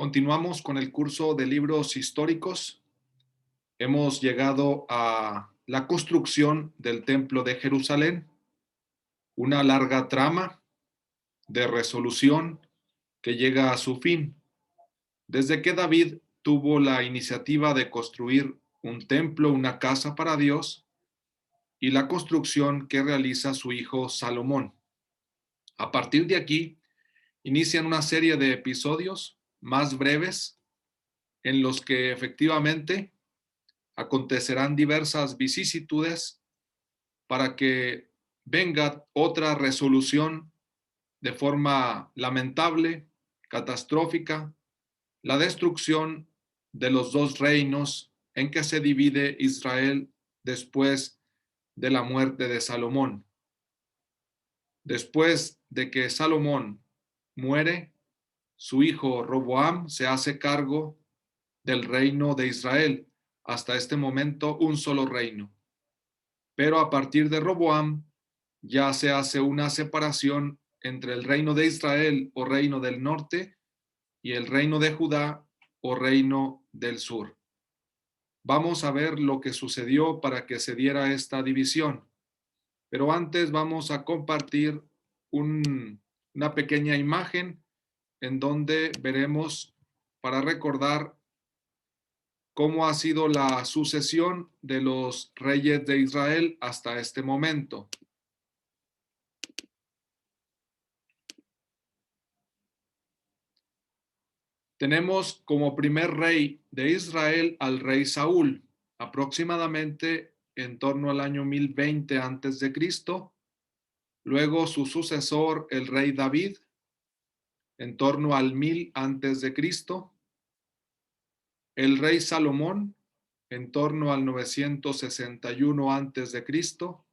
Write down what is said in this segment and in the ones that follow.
Continuamos con el curso de libros históricos. Hemos llegado a la construcción del Templo de Jerusalén, una larga trama de resolución que llega a su fin. Desde que David tuvo la iniciativa de construir un templo, una casa para Dios, y la construcción que realiza su hijo Salomón. A partir de aquí, inician una serie de episodios más breves en los que efectivamente acontecerán diversas vicisitudes para que venga otra resolución de forma lamentable, catastrófica, la destrucción de los dos reinos en que se divide Israel después de la muerte de Salomón. Después de que Salomón muere, su hijo Roboam se hace cargo del reino de Israel. Hasta este momento, un solo reino. Pero a partir de Roboam ya se hace una separación entre el reino de Israel o reino del norte y el reino de Judá o reino del sur. Vamos a ver lo que sucedió para que se diera esta división. Pero antes vamos a compartir una pequeña imagen en donde veremos, para recordar cómo ha sido la sucesión de los reyes de Israel hasta este momento. Tenemos como primer rey de Israel al rey Saúl, aproximadamente en torno al año 1020 antes de Cristo. Luego su sucesor, el rey David, en torno al 1000 antes de Cristo. El rey Salomón, en torno al 961 antes de Cristo.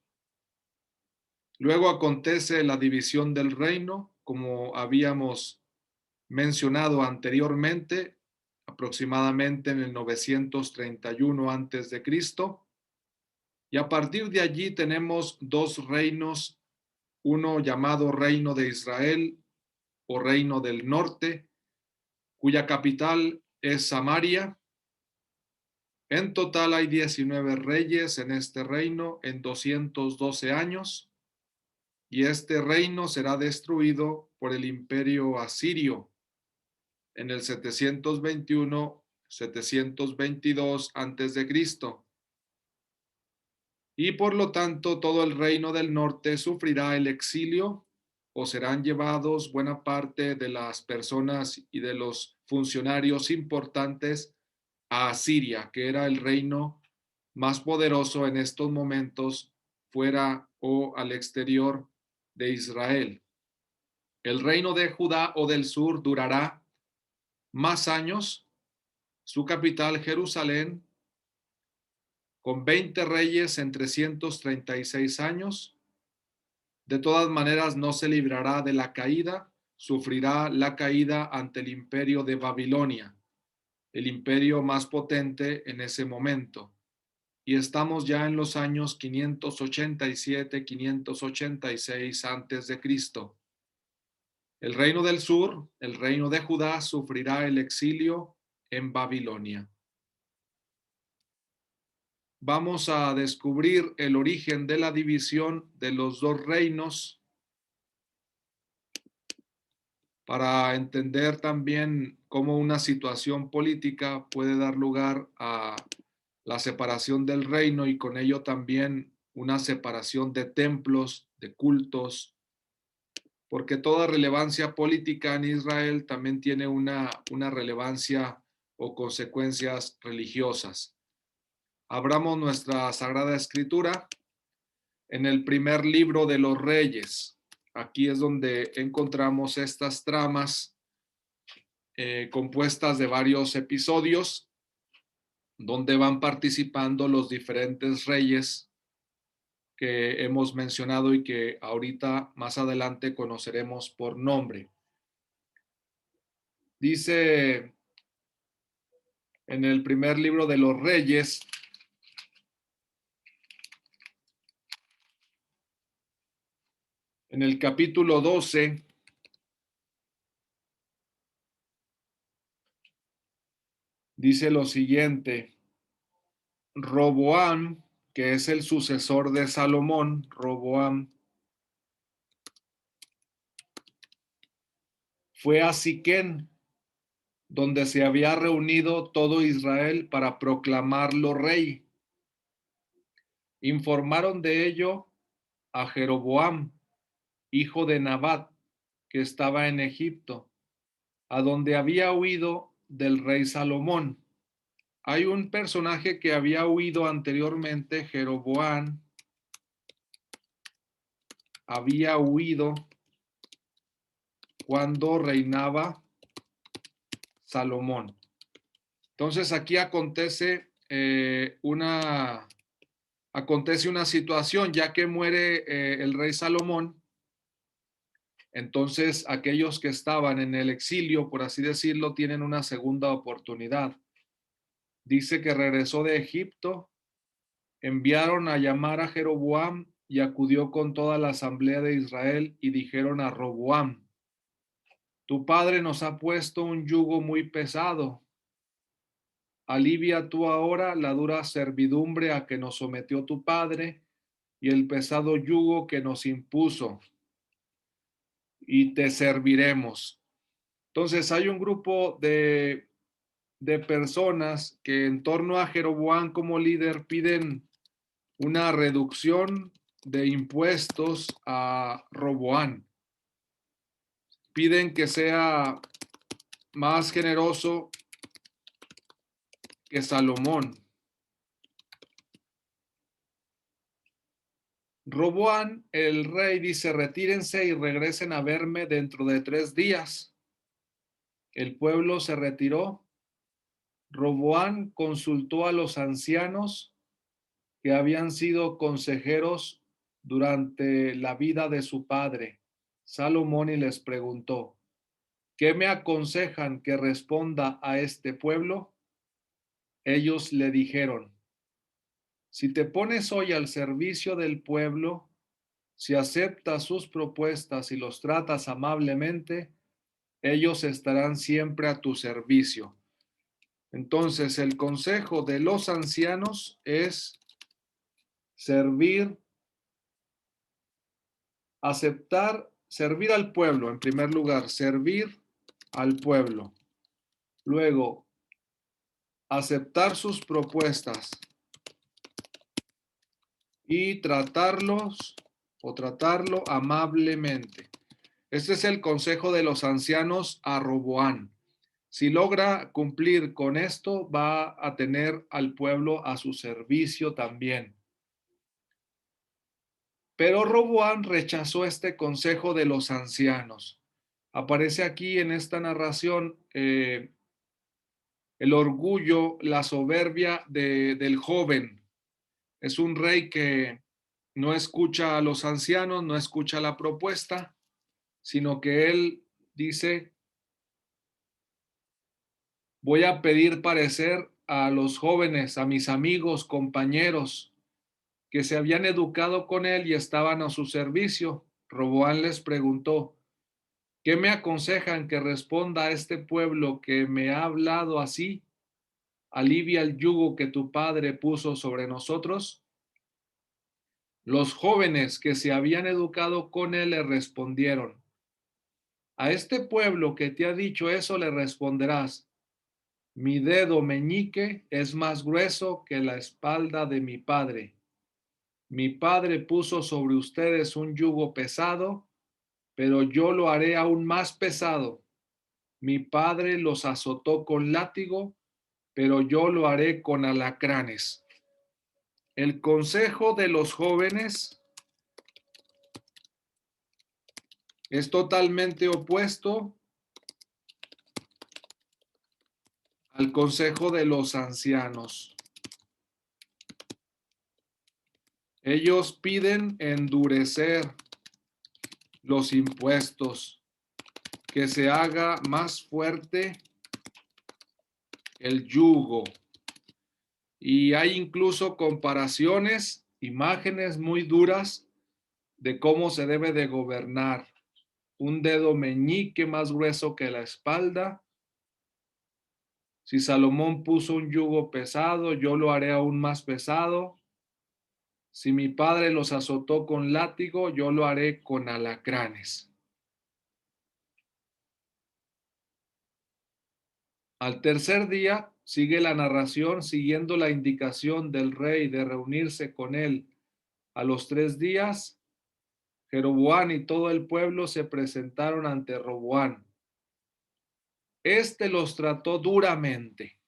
Luego acontece la división del reino, como habíamos mencionado anteriormente, aproximadamente en el 931 antes de Cristo. Y a partir de allí tenemos dos reinos, uno llamado Reino de Israel o Reino del Norte, cuya capital es Samaria. En total hay 19 reyes en este reino en 212 años, y este reino será destruido por el imperio asirio en el 721-722 antes de Cristo. Y por lo tanto todo el reino del norte sufrirá el exilio, o serán llevados buena parte de las personas y de los funcionarios importantes a Asiria, que era el reino más poderoso en estos momentos fuera o al exterior de Israel. El reino de Judá o del sur durará más años, su capital Jerusalén, con 20 reyes en 336 años. De todas maneras, no se librará de la caída, sufrirá la caída ante el imperio de Babilonia, el imperio más potente en ese momento. Y estamos ya en los años 587-586 antes de Cristo. El reino del sur, el reino de Judá, sufrirá el exilio en Babilonia. Vamos a descubrir el origen de la división de los dos reinos para entender también cómo una situación política puede dar lugar a la separación del reino y con ello también una separación de templos, de cultos, porque toda relevancia política en Israel también tiene una relevancia o consecuencias religiosas. Abramos nuestra Sagrada Escritura en el primer libro de los Reyes. Aquí es donde encontramos estas tramas compuestas de varios episodios donde van participando los diferentes reyes que hemos mencionado y que ahorita más adelante conoceremos por nombre. Dice en el primer libro de los Reyes, en el capítulo 12, Dice lo siguiente: Roboam, que es el sucesor de Salomón, Roboam, fue a Siquén, donde se había reunido todo Israel para proclamarlo rey. Informaron de ello a Jeroboam, hijo de Nabat, que estaba en Egipto, a donde había huido del rey Salomón. Hay un personaje que había huido anteriormente, Jeroboam, había huido cuando reinaba Salomón. Entonces aquí acontece una situación, ya que muere el rey Salomón. Entonces aquellos que estaban en el exilio, por así decirlo, tienen una segunda oportunidad. Dice que regresó de Egipto, enviaron a llamar a Jeroboam y acudió con toda la asamblea de Israel y dijeron a Roboam: tu padre nos ha puesto un yugo muy pesado. Alivia tú ahora la dura servidumbre a que nos sometió tu padre y el pesado yugo que nos impuso, y te serviremos. Entonces hay un grupo de personas que en torno a Jeroboam como líder piden una reducción de impuestos a Roboam. Piden que sea más generoso que Salomón. Roboam, el rey, dice: retírense y regresen a verme dentro de 3 días. El pueblo se retiró. Roboam consultó a los ancianos que habían sido consejeros durante la vida de su padre, Salomón, y les preguntó: ¿qué me aconsejan que responda a este pueblo? Ellos le dijeron: si te pones hoy al servicio del pueblo, si aceptas sus propuestas y los tratas amablemente, ellos estarán siempre a tu servicio. Entonces, el consejo de los ancianos es servir, servir al pueblo, en primer lugar, servir al pueblo. Luego, aceptar sus propuestas y tratarlo amablemente. Este es el consejo de los ancianos a Roboam. Si logra cumplir con esto, va a tener al pueblo a su servicio también. Pero Roboam rechazó este consejo de los ancianos. Aparece aquí en esta narración el orgullo, la soberbia del joven. Es un rey que no escucha a los ancianos, no escucha la propuesta, sino que él dice: voy a pedir parecer a los jóvenes, a mis amigos, compañeros, que se habían educado con él y estaban a su servicio. Roboam les preguntó: ¿qué me aconsejan que responda a este pueblo que me ha hablado así? ¿Alivia el yugo que tu padre puso sobre nosotros? Los jóvenes que se habían educado con él le respondieron: a este pueblo que te ha dicho eso le responderás: mi dedo meñique es más grueso que la espalda de mi padre. Mi padre puso sobre ustedes un yugo pesado, pero yo lo haré aún más pesado. Mi padre los azotó con látigo, pero yo lo haré con alacranes. El consejo de los jóvenes es totalmente opuesto al consejo de los ancianos. Ellos piden endurecer los impuestos, que se haga más fuerte el yugo. Y hay incluso comparaciones, imágenes muy duras de cómo se debe de gobernar. Un dedo meñique más grueso que la espalda. Si Salomón puso un yugo pesado, yo lo haré aún más pesado. Si mi padre los azotó con látigo, yo lo haré con alacranes. Al tercer día, sigue la narración siguiendo la indicación del rey de reunirse con él. A los 3 días, Jeroboam y todo el pueblo se presentaron ante Roboam. Este los trató duramente.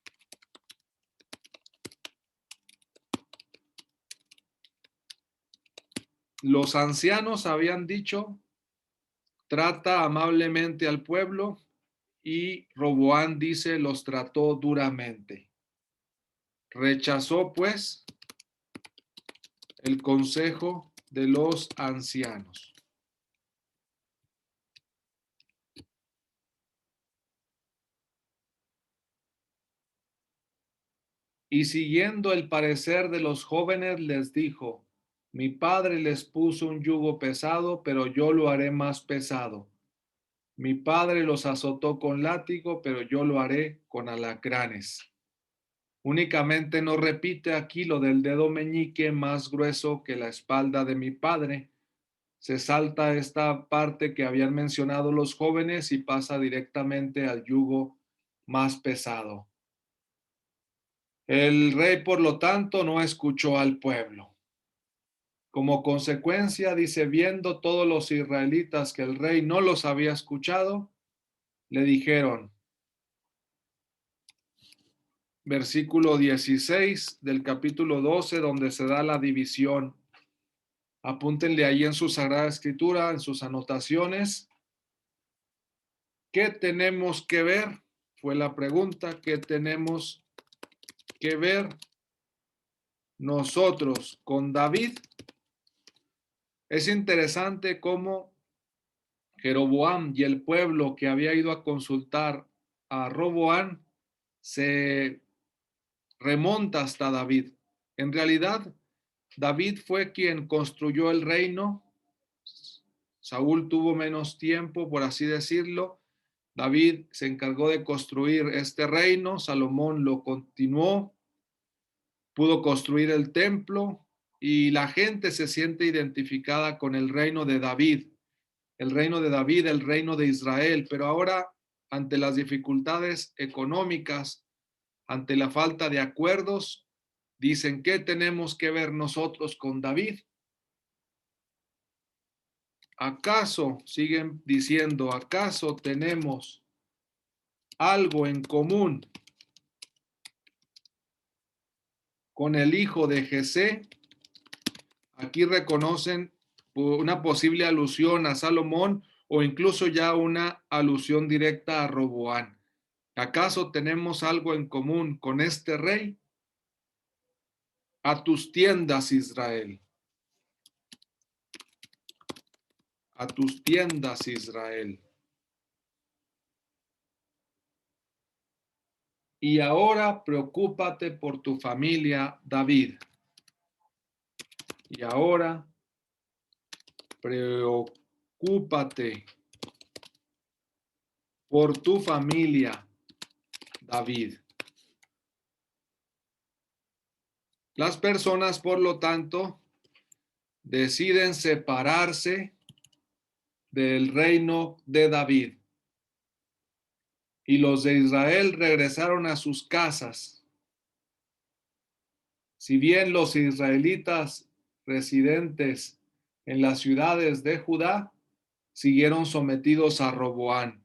Los ancianos habían dicho, trata amablemente al pueblo, y Roboam dice, los trató duramente. Rechazó, pues, el consejo de los ancianos. Y siguiendo el parecer de los jóvenes, les dijo, mi padre les puso un yugo pesado, pero yo lo haré más pesado. Mi padre los azotó con látigo, pero yo lo haré con alacranes. Únicamente no repite aquí lo del dedo meñique más grueso que la espalda de mi padre. Se salta esta parte que habían mencionado los jóvenes y pasa directamente al yugo más pesado. El rey, por lo tanto, no escuchó al pueblo. Como consecuencia, dice, viendo todos los israelitas que el rey no los había escuchado, le dijeron, versículo 16 del capítulo 12, donde se da la división. Apúntenle ahí en su Sagrada Escritura, en sus anotaciones. ¿Qué tenemos que ver? Fue la pregunta. ¿Qué tenemos que ver nosotros con David? Es interesante cómo Jeroboam y el pueblo que había ido a consultar a Roboam se remonta hasta David. En realidad, David fue quien construyó el reino. Saúl tuvo menos tiempo, por así decirlo. David se encargó de construir este reino. Salomón lo continuó, pudo construir el templo y la gente se siente identificada con el reino de David. El reino de David, el reino de Israel, pero ahora ante las dificultades económicas, ante la falta de acuerdos, dicen, ¿qué tenemos que ver nosotros con David? ¿Acaso, siguen diciendo, acaso tenemos algo en común con el hijo de Jesé? Aquí reconocen una posible alusión a Salomón o incluso ya una alusión directa a Roboam. ¿Acaso tenemos algo en común con este rey? A tus tiendas, Israel. A tus tiendas, Israel. Y ahora preocúpate por tu familia, David. Y ahora preocúpate por tu familia, David. Las personas, por lo tanto, deciden separarse del reino de David. Y los de Israel regresaron a sus casas. Si bien los israelitas residentes en las ciudades de Judá siguieron sometidos a Roboam.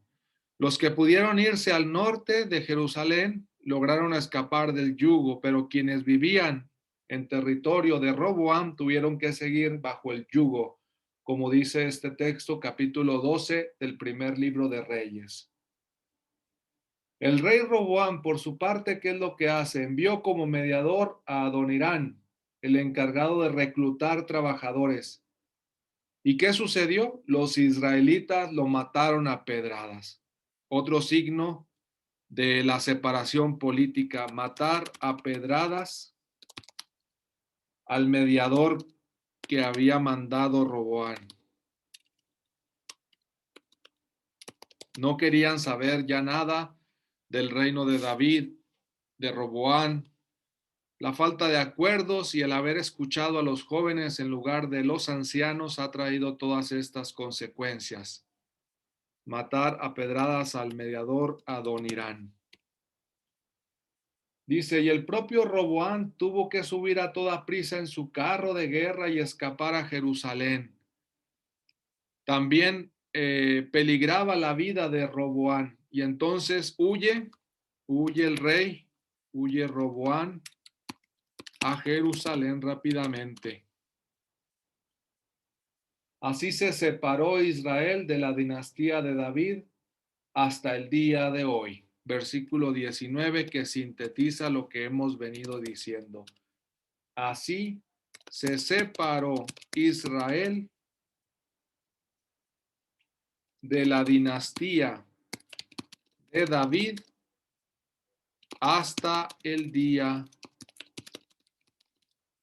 Los que pudieron irse al norte de Jerusalén lograron escapar del yugo, pero quienes vivían en territorio de Roboam tuvieron que seguir bajo el yugo, como dice este texto, capítulo 12 del primer libro de Reyes. El rey Roboam, por su parte, ¿qué es lo que hace? Envió como mediador a Adonirán, el encargado de reclutar trabajadores. ¿Y qué sucedió? Los israelitas lo mataron a pedradas. Otro signo de la separación política, matar a pedradas al mediador que había mandado Roboam. No querían saber ya nada del reino de David. de Roboán, la falta de acuerdos y el haber escuchado a los jóvenes en lugar de los ancianos ha traído todas estas consecuencias. Matar a pedradas al mediador Adonirán. Dice, y el propio Roboán tuvo que subir a toda prisa en su carro de guerra y escapar a Jerusalén. También peligraba la vida de Roboán. Y entonces huye el rey, huye Roboán a Jerusalén rápidamente. Así se separó Israel de la dinastía de David hasta el día de hoy. Versículo 19 que sintetiza lo que hemos venido diciendo. Así se separó Israel de la dinastía de David hasta el día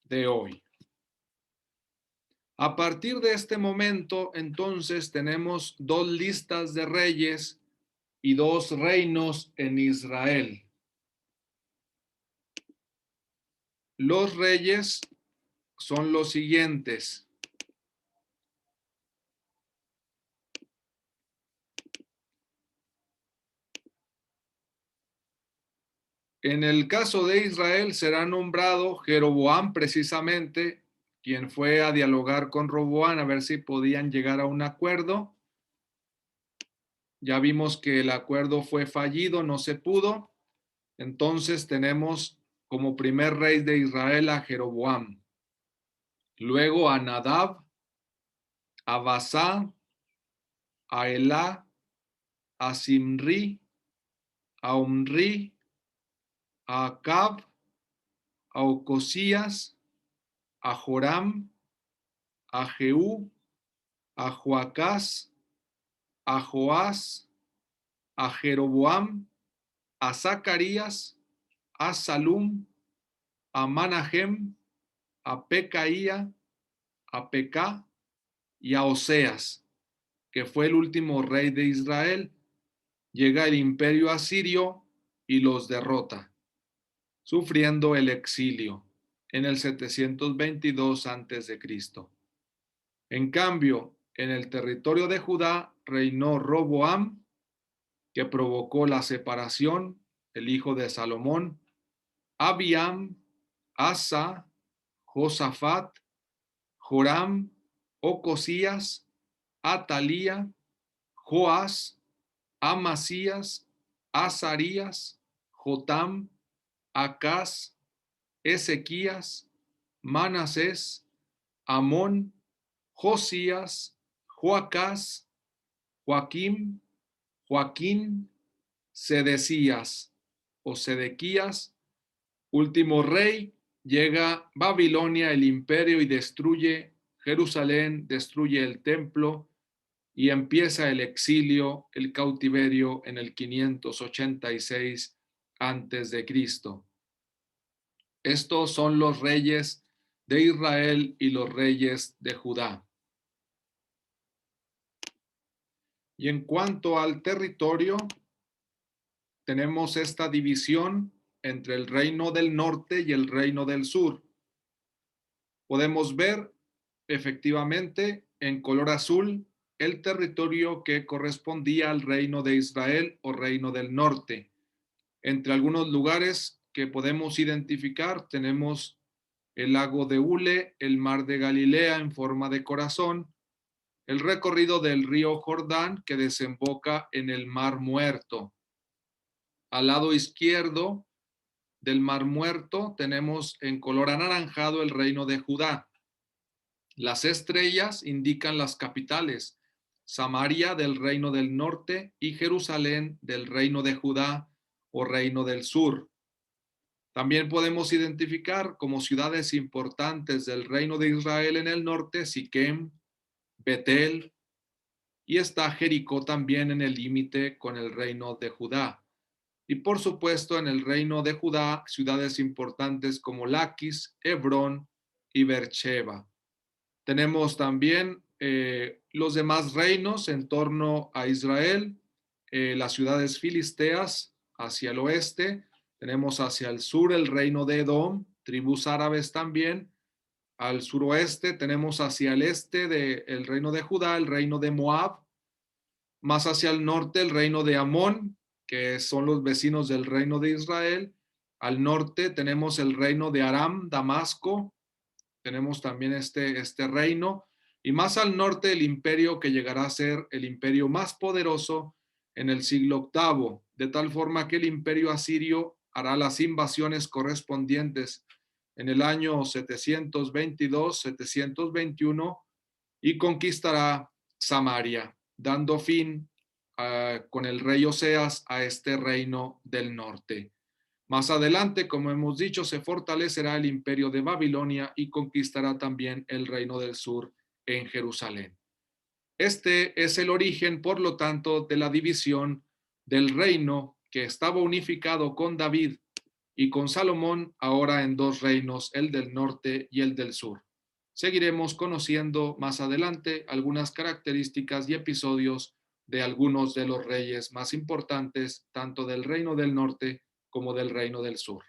de hoy. A partir de este momento, entonces, tenemos dos listas de reyes y dos reinos en Israel. Los reyes son los siguientes. En el caso de Israel será nombrado Jeroboam precisamente, quien fue a dialogar con Roboam a ver si podían llegar a un acuerdo. Ya vimos que el acuerdo fue fallido, no se pudo. Entonces tenemos como primer rey de Israel a Jeroboam. Luego a Nadab, a Basá, a Elá, a Simri, a Omri, a Acab, a Ocosías, a Joram, a Jehú, a Joacás, a Joás, a Jeroboam, a Zacarías, a Salum, a Manahem, a Pecaía, a Pecá y a Oseas, que fue el último rey de Israel. Llega el imperio asirio y los derrota, sufriendo el exilio en el 722 a.C. En cambio, en el territorio de Judá reinó Roboam, que provocó la separación, el hijo de Salomón, Abiam, Asa, Josafat, Joram, Ocosías, Atalía, Joás, Amasías, Azarías, Jotam, Acaz, Ezequías, Manasés, Amón, Josías, Joacás, Joaquim, Joaquín, Sedecías o Sedequías, último rey, llega Babilonia, el imperio, y destruye Jerusalén, destruye el templo y empieza el exilio, el cautiverio en el 586 antes de Cristo. Estos son los reyes de Israel y los reyes de Judá. Y en cuanto al territorio, tenemos esta división entre el reino del norte y el reino del sur. Podemos ver efectivamente en color azul el territorio que correspondía al reino de Israel o reino del norte. Entre algunos lugares que podemos identificar tenemos el lago de Ule, el mar de Galilea en forma de corazón, el recorrido del río Jordán que desemboca en el mar Muerto. Al lado izquierdo del mar Muerto tenemos en color anaranjado el reino de Judá. Las estrellas indican las capitales, Samaria del reino del norte y Jerusalén del reino de Judá o reino del sur. También podemos identificar como ciudades importantes del reino de Israel en el norte, Siquem, Betel, y está Jericó también en el límite con el reino de Judá. Y por supuesto en el reino de Judá, ciudades importantes como Laquis, Hebrón y Beersheba. Tenemos también los demás reinos en torno a Israel, las ciudades filisteas hacia el oeste, Tenemos hacia el sur el reino de Edom, tribus árabes también. Al suroeste tenemos hacia el este el reino de Judá, el reino de Moab. Más hacia el norte el reino de Amón, que son los vecinos del reino de Israel. Al norte tenemos el reino de Aram, Damasco. Tenemos también este reino. Y más al norte el imperio que llegará a ser el imperio más poderoso en el siglo octavo, de tal forma que el imperio asirio hará las invasiones correspondientes en el año 722-721 y conquistará Samaria, dando fin con el rey Oseas a este reino del norte. Más adelante, como hemos dicho, se fortalecerá el imperio de Babilonia y conquistará también el reino del sur en Jerusalén. Este es el origen, por lo tanto, de la división del reino que estaba unificado con David y con Salomón, ahora en dos reinos, el del norte y el del sur. Seguiremos conociendo más adelante algunas características y episodios de algunos de los reyes más importantes, tanto del reino del norte como del reino del sur.